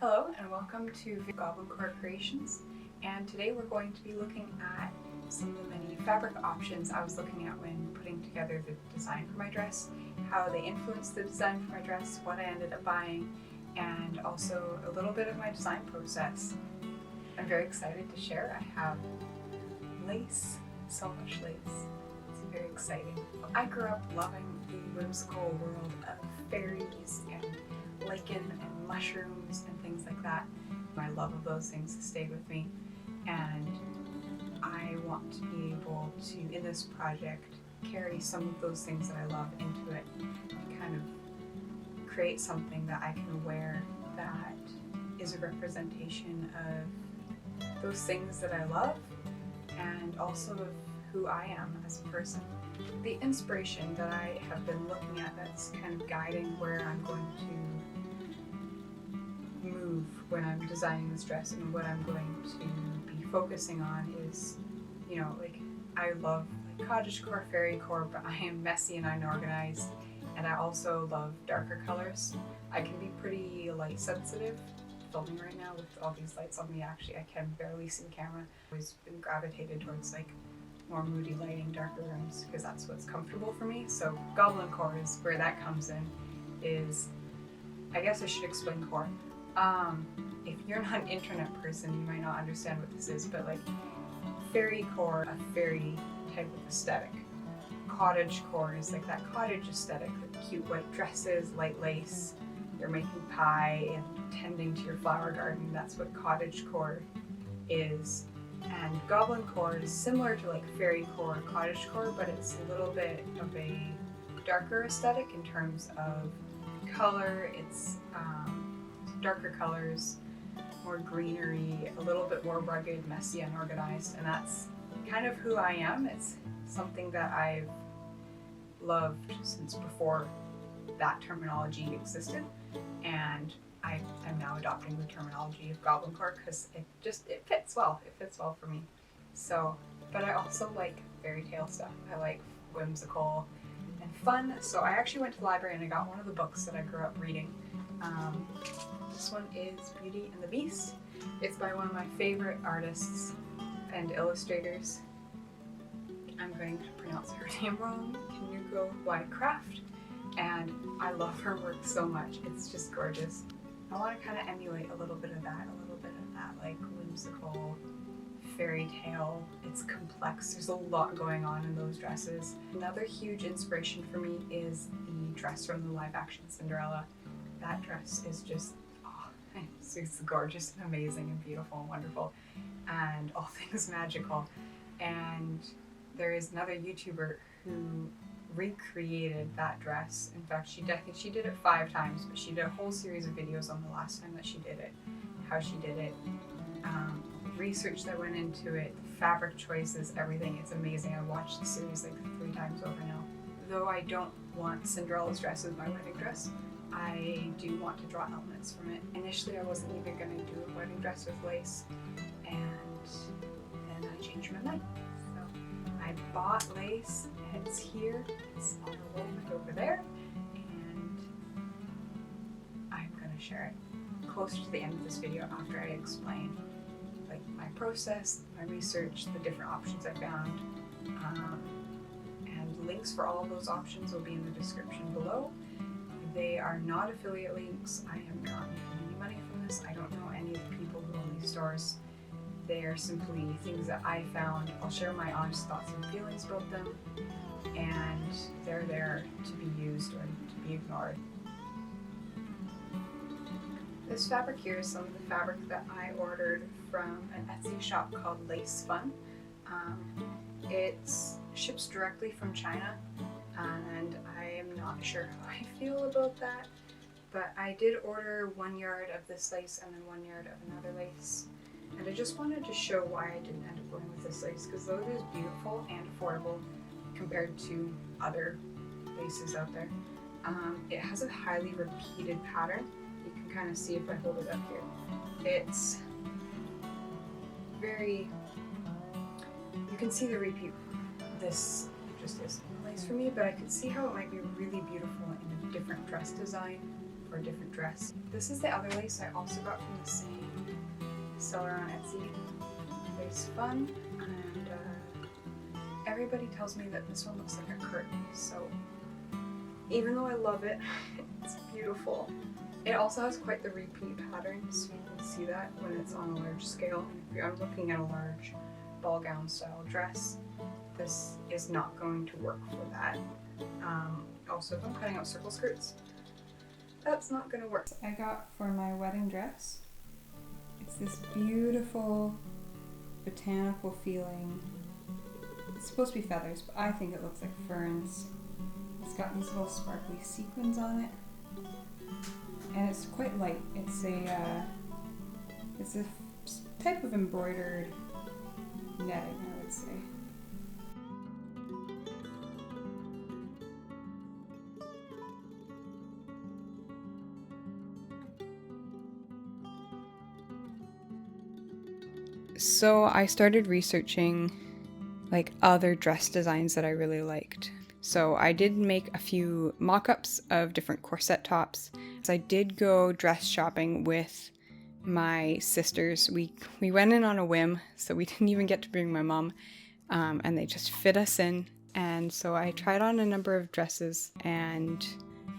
Hello and welcome to Goblincore Creations, and today we're going to be looking at some of the many fabric options I was looking at when putting together the design for my dress, how they influenced the design for my dress, what I ended up buying, and also a little bit of my design process. I'm very excited to share. I have lace, so much lace. It's very exciting. I grew up loving the whimsical world of fairies and lichen and mushrooms and things like that. My love of those things has stayed with me, and I want to be able to, in this project, carry some of those things that I love into it and kind of create something that I can wear that is a representation of those things that I love and also of who I am as a person. The inspiration that I have been looking at that's kind of guiding where I'm going to move when I'm designing this dress and what I'm going to be focusing on is, I love cottagecore, fairycore, but I am messy and unorganized, and I also love darker colors. I can be pretty light sensitive. Filming right now with all these lights on me, actually I can barely see the camera. I've always been gravitated towards more moody lighting, darker rooms, because that's what's comfortable for me. So Goblincore is where that comes in. I guess I should explain core. If you're not an internet person, you might not understand what this is, but fairycore, a fairy type of aesthetic. Cottagecore is that cottage aesthetic, cute white dresses, light lace, you're making pie and tending to your flower garden. That's what cottagecore is. And Goblincore is similar to fairycore, cottagecore, but it's a little bit of a darker aesthetic in terms of color. It's darker colors, more greenery, a little bit more rugged, messy, unorganized, and that's kind of who I am. It's something that I've loved since before that terminology existed, and I'm now adopting the terminology of Goblincore because it fits well. It fits well for me. So, but I also like fairy tale stuff. I like whimsical and fun. So I actually went to the library and I got one of the books that I grew up reading. This one is Beauty and the Beast. It's by one of my favorite artists and illustrators. I'm going to pronounce her name wrong. Kinuko Craft. And I love her work so much. It's just gorgeous. I want to kind of emulate a little bit of that whimsical fairy tale. It's complex. There's a lot going on in those dresses. Another huge inspiration for me is the dress from the live action Cinderella. That dress is just, it's gorgeous and amazing and beautiful and wonderful and all things magical. And there is another YouTuber who recreated that dress. In fact, she did it 5 times, but she did a whole series of videos on the last time that she did it, how she did it, research that went into it, the fabric choices, everything. It's amazing. I watched the series 3 times over now. Though I don't want Cinderella's dress as my wedding dress, I do want to draw elements from it. Initially, I wasn't even going to do a wedding dress with lace, and then I changed my mind. So I bought lace. It's here, it's on the wall over there, and I'm going to share it closer to the end of this video after I explain my process, my research, the different options I found, and links for all of those options will be in the description below. They are not affiliate links. I am not making any money from this. I don't know any of the people who own these stores. They are simply things that I found. I'll share my honest thoughts and feelings about them, and they're there to be used or to be ignored. This fabric here is some of the fabric that I ordered from an Etsy shop called Lace Fun. It ships directly from China, and I am not sure how I feel about that, but I did order 1 yard of this lace and then 1 yard of another lace. And I just wanted to show why I didn't end up going with this lace, because though it is beautiful and affordable compared to other laces out there, it has a highly repeated pattern. You can kind of see if I hold it up here. It's very, you can see the repeat. This just isn't a lace for me, but I could see how it might be really beautiful in a different dress design for a different dress. This is the other lace I also got from the same seller on Etsy. It's fun, and everybody tells me that this one looks like a curtain, so even though I love it, it's beautiful. It also has quite the repeat pattern, so you can see that when it's on a large scale. And if I'm looking at a large ball gown style dress, this is not going to work for that. Also, if I'm cutting out circle skirts, that's not going to work. I got for my wedding dress, it's this beautiful botanical feeling. It's supposed to be feathers, but I think it looks like ferns. It's got these little sparkly sequins on it, and it's quite light. It's a type of embroidered netting, I would say. So I started researching like other dress designs that I really liked. So I did make a few mock-ups of different corset tops. So I did go dress shopping with my sisters. We went in on a whim, so we didn't even get to bring my mom, and they just fit us in. And so I tried on a number of dresses and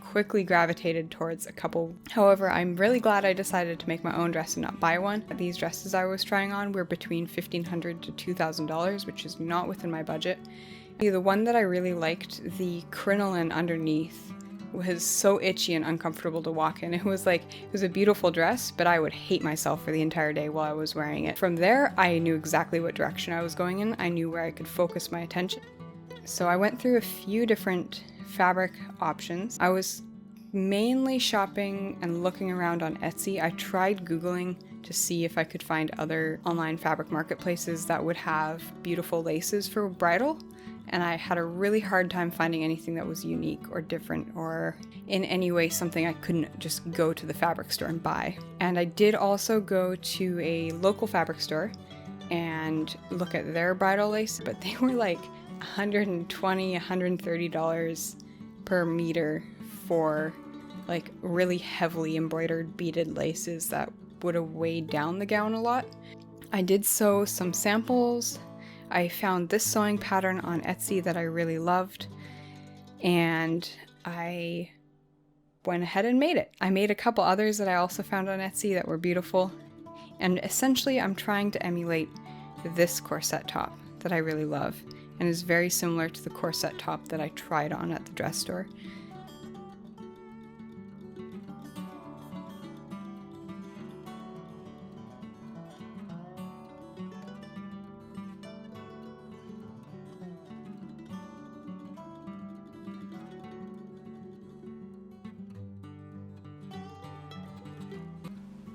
quickly gravitated towards a couple. However, I'm really glad I decided to make my own dress and not buy one. These dresses I was trying on were between $1,500 to $2,000, which is not within my budget. The one that I really liked, the crinoline underneath, was so itchy and uncomfortable to walk in. It was a beautiful dress, but I would hate myself for the entire day while I was wearing it. From there, I knew exactly what direction I was going in. I knew where I could focus my attention. So I went through a few different fabric options. I was mainly shopping and looking around on Etsy. I tried Googling to see if I could find other online fabric marketplaces that would have beautiful laces for bridal, and I had a really hard time finding anything that was unique or different or in any way something I couldn't just go to the fabric store and buy. And I did also go to a local fabric store and look at their bridal lace, but they were like $120, $130 per meter for like really heavily embroidered beaded laces that would have weighed down the gown a lot. I did sew some samples. I found this sewing pattern on Etsy that I really loved, and I went ahead and made it. I made a couple others that I also found on Etsy that were beautiful, and essentially I'm trying to emulate this corset top that I really love and is very similar to the corset top that I tried on at the dress store.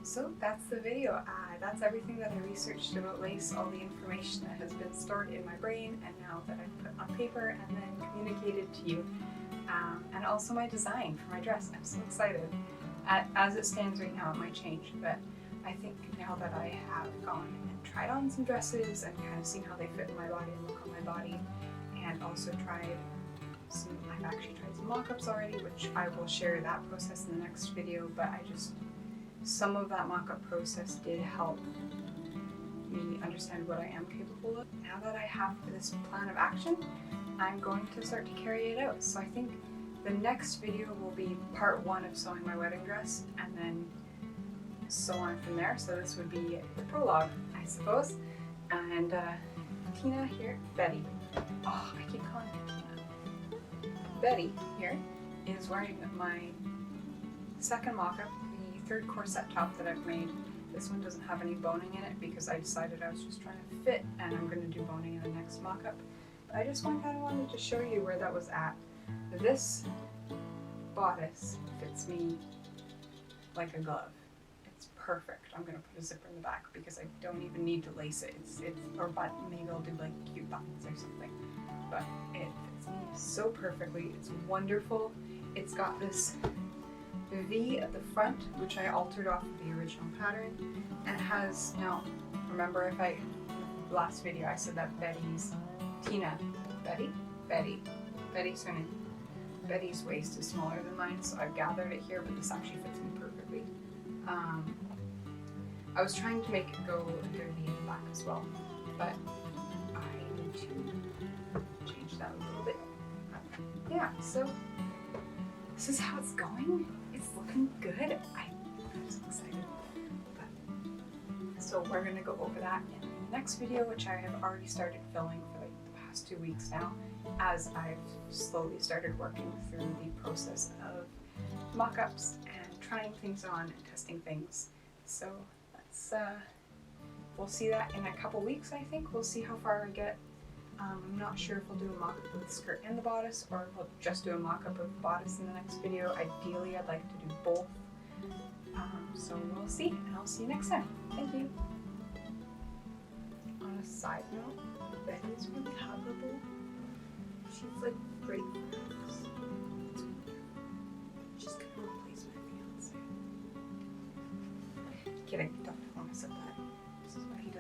So that's the video. That's everything that I researched about lace, all the information that has been stored in my brain and now that I've put on paper and then communicated to you. And also my design for my dress. I'm so excited. As it stands right now, it might change, but I think now that I have gone and tried on some dresses and kind of seen how they fit in my body and look on my body, and also I've actually tried some mock-ups already, which I will share that process in the next video, but some of that mock-up process did help me understand what I am capable of. Now that I have this plan of action, I'm going to start to carry it out. So I think the next video will be part 1 of sewing my wedding dress, and then so on from there. So this would be the prologue, I suppose. And Tina here, Betty. Oh, I keep calling her Tina. Betty here is wearing my second mock-up, the third corset top that I've made. This one doesn't have any boning in it because I decided I was just trying to fit, and I'm going to do boning in the next mock-up. But I just kind of wanted to show you where that was at. This bodice fits me like a glove. It's perfect. I'm going to put a zipper in the back because I don't even need to lace it. But maybe I'll do like cute buttons or something. But it fits me so perfectly. It's wonderful. It's got this V at the front, which I altered off of the original pattern, and it has, now remember in the last video I said that Betty's surname. Betty's waist is smaller than mine, so I've gathered it here, but this actually fits me perfectly. I was trying to make it go underneath the back as well, but I need to change that a little bit. Yeah, so this is how it's going. It's looking good. I'm so excited. So we're gonna go over that in the next video, which I have already started filming for like the past 2 weeks now, as I've slowly started working through the process of mock-ups and trying things on and testing things. So let's we'll see that in a couple weeks. I think we'll see how far I get. I'm not sure if we'll do a mock-up of the skirt and the bodice, or if we'll just do a mock-up of the bodice in the next video. Ideally, I'd like to do both. So we'll see, and I'll see you next time. Thank you. On a side note, Betty's really huggable. She's like great for hugs. It's wonderful. She's gonna replace my fiance. Kidding, don't tell him I said that. This is what he does.